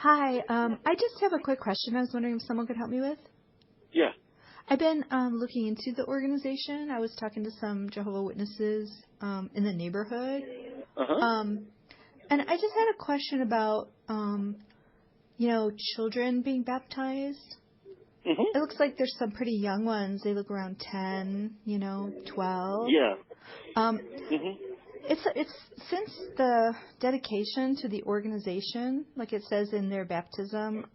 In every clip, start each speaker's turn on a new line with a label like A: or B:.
A: Hi, I just have a quick question I was wondering if someone could help me with.
B: Yeah.
A: I've been looking into the organization. I was talking to some Jehovah Witnesses in the neighborhood.
B: Uh-huh.
A: And I just had a question about, children being baptized.
B: Mm-hmm.
A: It looks like there's some pretty young ones. They look around 10, 12.
B: Yeah.
A: Um, It's since the dedication to the organization, like it says in their baptism,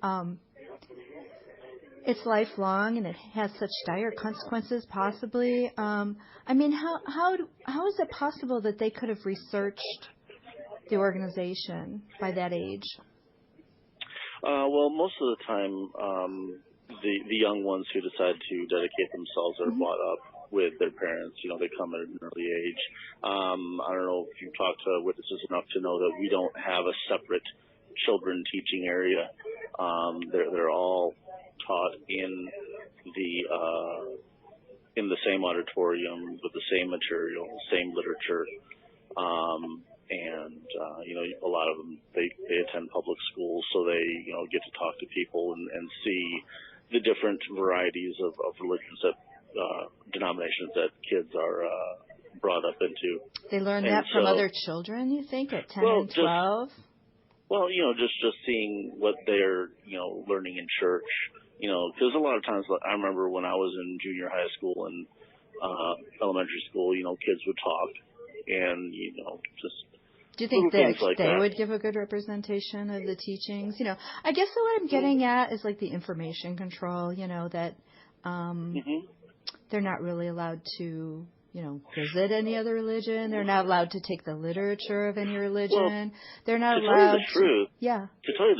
A: it's lifelong and it has such dire consequences. Possibly, how is it possible that they could have researched the organization by that age?
B: Well, most of the time, the young ones who decide to dedicate themselves are brought up with their parents. They come at an early age. I don't know if you've talked to witnesses enough to know that we don't have a separate children teaching area. They're all taught in the same auditorium with the same material, same literature. A lot of them, they attend public schools, so they, get to talk to people and see the different varieties of religions that, denominations that kids are brought up into.
A: They learn that from other children, you think, at 10 and 12?
B: Just seeing what they're, learning in church, because a lot of times, I remember when I was in junior high school and elementary school, kids would talk and, just
A: do you think
B: like
A: they
B: that
A: would give a good representation of the teachings? I guess what I'm getting at is like the information control, that they're not really allowed to, visit any other religion. They're not allowed to take the literature of any religion. They're not allowed
B: to tell you the truth.
A: Yeah.
B: To tell you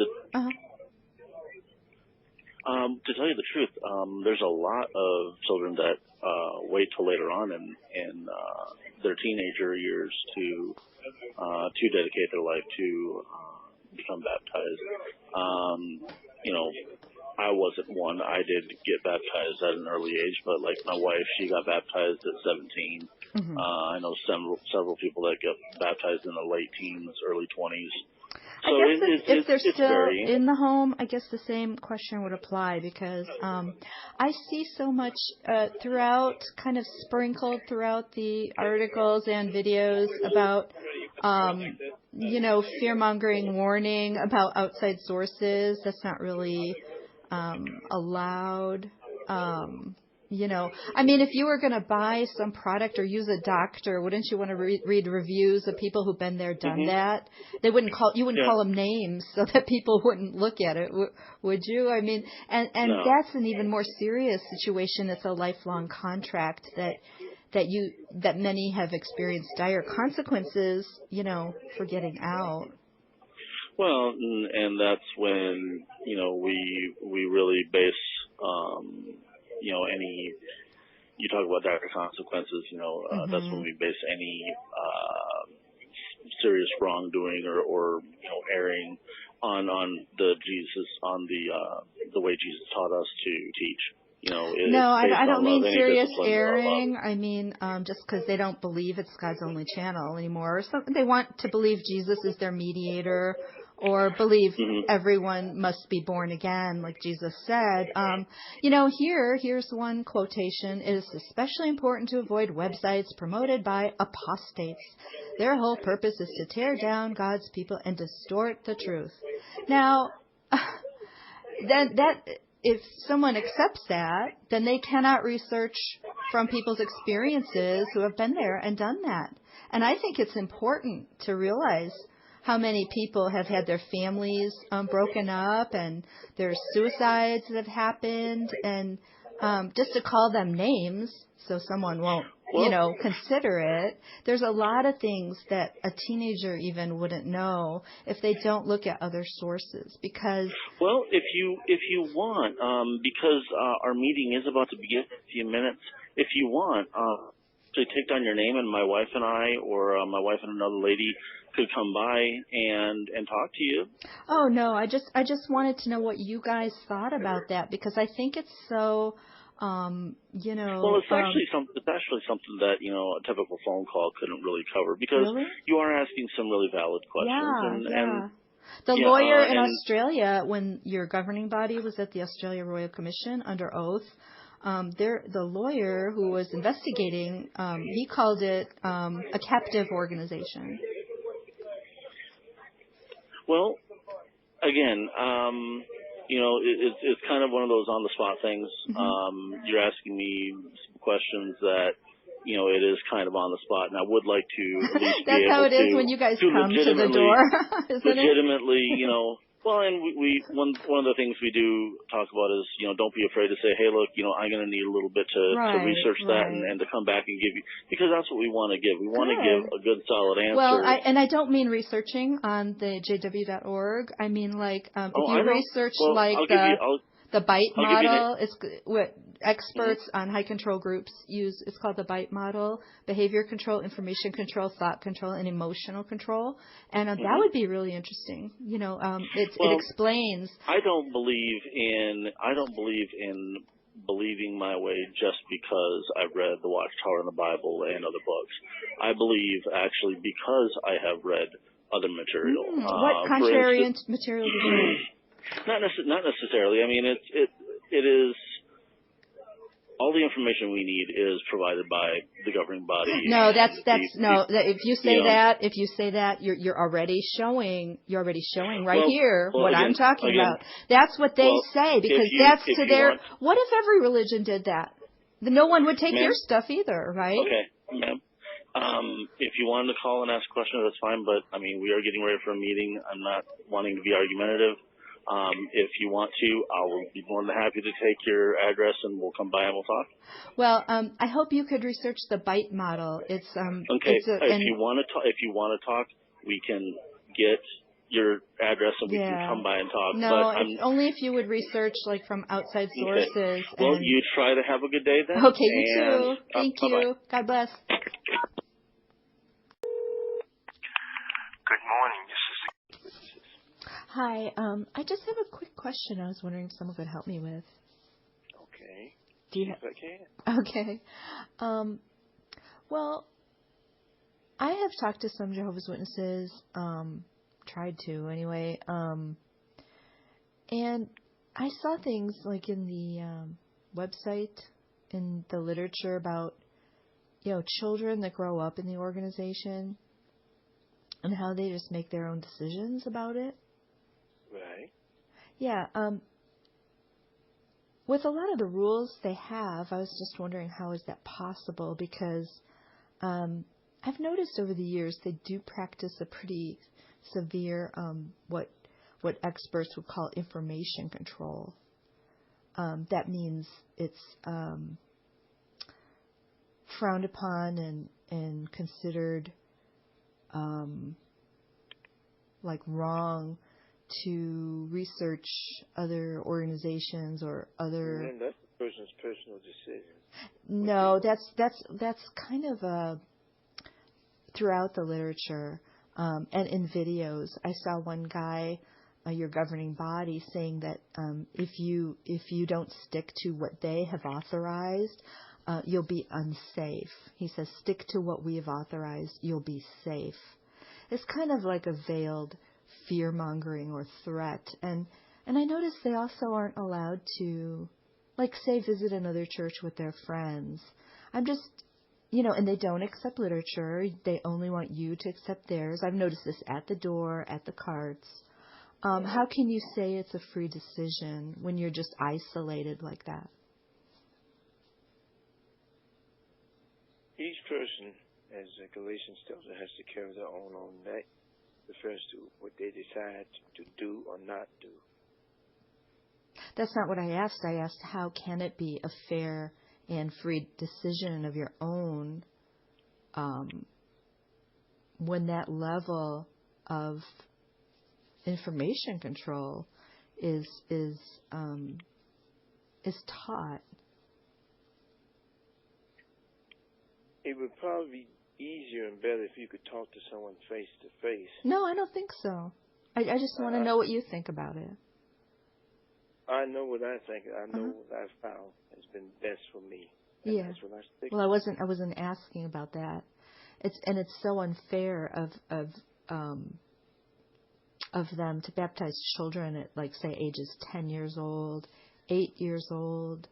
B: the truth, there's a lot of children that wait till later on in their teenager years to dedicate their life to become baptized. I wasn't one. I did get baptized at an early age, but like my wife, she got baptized at 17. I know several people that get baptized in the late teens, early 20s. So
A: I guess if they're still
B: varying.
A: in the home, I guess the same question would apply because I see so much throughout, kind of sprinkled throughout the articles and videos about, fear-mongering warning about outside sources. That's not really allowed. If you were going to buy some product or use a doctor, wouldn't you want to read reviews of people who've been there, done that? You wouldn't call them names so that people wouldn't look at it, would you? And
B: No.
A: that's an even more serious situation. It's a lifelong contract that many have experienced dire consequences, for getting out.
B: Well, and that's when, we really base, any, you talk about dire consequences, that's when we base any serious wrongdoing or erring on the way Jesus taught us to teach.
A: No, I don't mean serious
B: erring.
A: Just because they don't believe it's God's only channel anymore. Or something. They want to believe Jesus is their mediator or believe everyone must be born again, like Jesus said. Here's one quotation. It is especially important to avoid websites promoted by apostates. Their whole purpose is to tear down God's people and distort the truth. Now, if someone accepts that, then they cannot research from people's experiences who have been there and done that. And I think it's important to realize how many people have had their families broken up and there's suicides that have happened, and just to call them names so someone won't, consider it. There's a lot of things that a teenager even wouldn't know if they don't look at other sources because...
B: Well, if you want, because our meeting is about to begin in a few minutes, if you want, to take down your name and my wife and I, or my wife and another lady could come by and talk to you.
A: Oh, no, I just wanted to know what you guys thought about that because I think it's so...
B: Well, it's actually something that a typical phone call couldn't really cover because you are asking some really valid questions.
A: Yeah. The lawyer in Australia, when your governing body was at the Australia Royal Commission under oath, the lawyer who was investigating, he called it a captive organization.
B: Well, again, it's kind of one of those on-the-spot things.
A: Mm-hmm.
B: You're asking me some questions that, it is kind of on the spot, and I would like to at least
A: That's
B: be able
A: how it is
B: to,
A: when you guys
B: to
A: come to the door, isn't
B: legitimately,
A: it?
B: well, and one of the things we do talk about is, don't be afraid to say, hey, look, I'm going to need a little bit to research that and to come back and give you, because that's what we want to give. We want to give a good, solid answer.
A: Well, I don't mean researching on the jw.org. I mean, if you research the BITE model, it's what experts on high control groups use. It's called the BITE model: behavior control, information control, thought control, and emotional control. And that would be really interesting. It explains.
B: I don't believe in believing my way just because I've read The Watchtower in the Bible and other books. I believe actually because I have read other material.
A: What contrarian material did you read?
B: Not necessarily. I mean, it is all the information we need is provided by the governing body.
A: No, if you say that, you're already showing here what I'm talking about. That's what they say, because that's to their. What if every religion did that? No one would take your stuff either, right?
B: Okay, ma'am. If you wanted to call and ask questions, that's fine. But I mean, we are getting ready for a meeting. I'm not wanting to be argumentative. If you want to, I will be more than happy to take your address and we'll come by and we'll talk.
A: Well, I hope you could research the BITE model. It's
B: okay. If you want to talk, we can get your address and we can come by and talk.
A: No, only if you would research from outside sources.
B: Okay. Well, you try to have a good day then.
A: Okay, you too. Thank you. God bless.
C: Good morning.
D: Hi, I just have a quick question I was wondering if someone could help me with.
C: Okay.
D: Do you
C: yes, I can.
D: Okay. Well, I have talked to some Jehovah's Witnesses, tried to anyway, and I saw things in the website, in the literature about, children that grow up in the organization and how they just make their own decisions about it.
C: Right.
D: Yeah. With a lot of the rules they have, I was just wondering how is that possible, because I've noticed over the years they do practice a pretty severe what experts would call information control. That means it's frowned upon and considered wrong to research other organizations or other.
C: And that's the person's personal decision.
D: No, that's kind of throughout the literature and in videos. I saw one guy, your governing body, saying that if you don't stick to what they have authorized, you'll be unsafe. He says, stick to what we have authorized, you'll be safe. It's kind of like a veiled fear-mongering or threat. And I noticed they also aren't allowed to, say, visit another church with their friends. I'm just, and they don't accept literature. They only want you to accept theirs. I've noticed this at the door, at the carts. How can you say it's a free decision when you're just isolated like that?
C: Each person, as Galatians tells us, has to carry their own on that. Refers to what they decide to do or not do.
D: That's not what I asked. I asked, how can it be a fair and free decision of your own when that level of information control is taught?
C: It would probably be easier and better if you could talk to someone face to face.
D: No, I don't think so. I just want to know what you think about it.
C: I know what I think. I know what I've found has been best for me.
D: And yeah.
C: That's what I stick
D: well, I wasn't asking about that. It's so unfair of of them to baptize children at, like, say, ages 10 years old, 8 years old.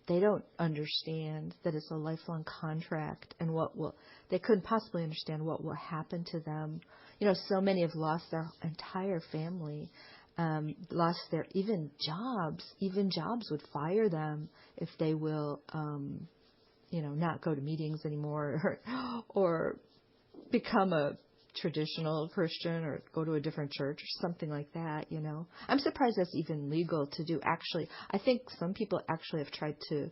D: They don't understand that it's a lifelong contract and they couldn't possibly understand what will happen to them. You know, so many have lost their entire family, lost their even jobs. Even jobs would fire them if they will, not go to meetings anymore or become a traditional Christian or go to a different church or something like that, I'm surprised that's even legal to do. Actually, I think some people actually have tried to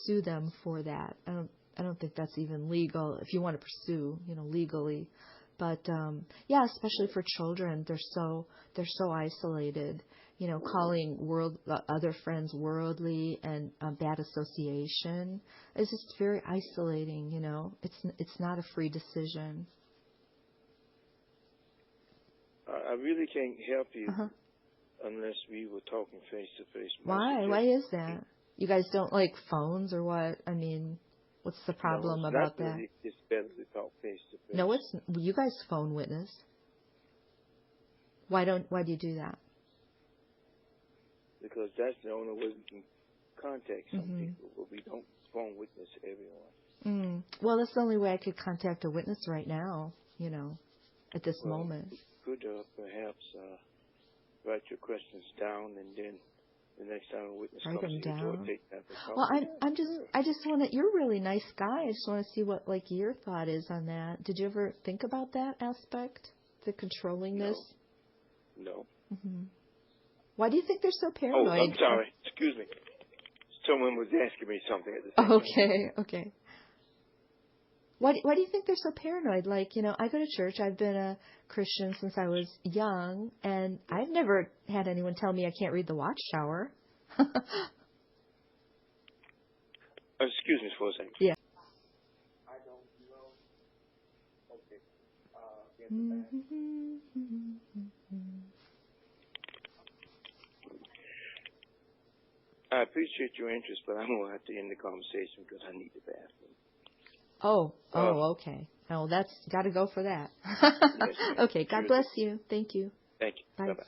D: sue them for that. I don't think that's even legal if you want to pursue, legally. But especially for children, they're so isolated. Calling other friends worldly and bad association is just very isolating. It's not a free decision.
C: I really can't help you unless we were talking face to face.
D: Why? Why is that? You guys don't like phones or what? I mean, what's the problem about that?
C: It's better to talk face to face.
D: No, you guys phone witness. Why do you do that?
C: Because that's the only way we can contact some people, but we don't phone witness everyone.
D: Well, that's the only way I could contact a witness right now, at this moment.
C: Could perhaps write your questions down, and then the next time a witness
D: write
C: comes
D: them
C: to your door,
D: down.
C: take time to talk.
D: Well, I just want to. You're a really nice guy. I just want to see what your thought is on that. Did you ever think about that aspect, the controllingness?
C: No.
D: Why do you think they're so paranoid?
C: Oh, I'm sorry. Excuse me. Someone was asking me something at the same time.
D: Okay. Why do you think they're so paranoid? Like, I go to church. I've been a Christian since I was young, and I've never had anyone tell me I can't read the Watchtower.
C: Excuse me for a second.
D: Yeah.
C: I don't know. Okay. I appreciate your interest, but I'm going to have to end the conversation because I need the bathroom.
D: Okay. Oh, that's got to go for that.
C: Yes,
D: okay, God bless you. Thank you.
C: Thank you.
D: Bye.
C: Bye-bye.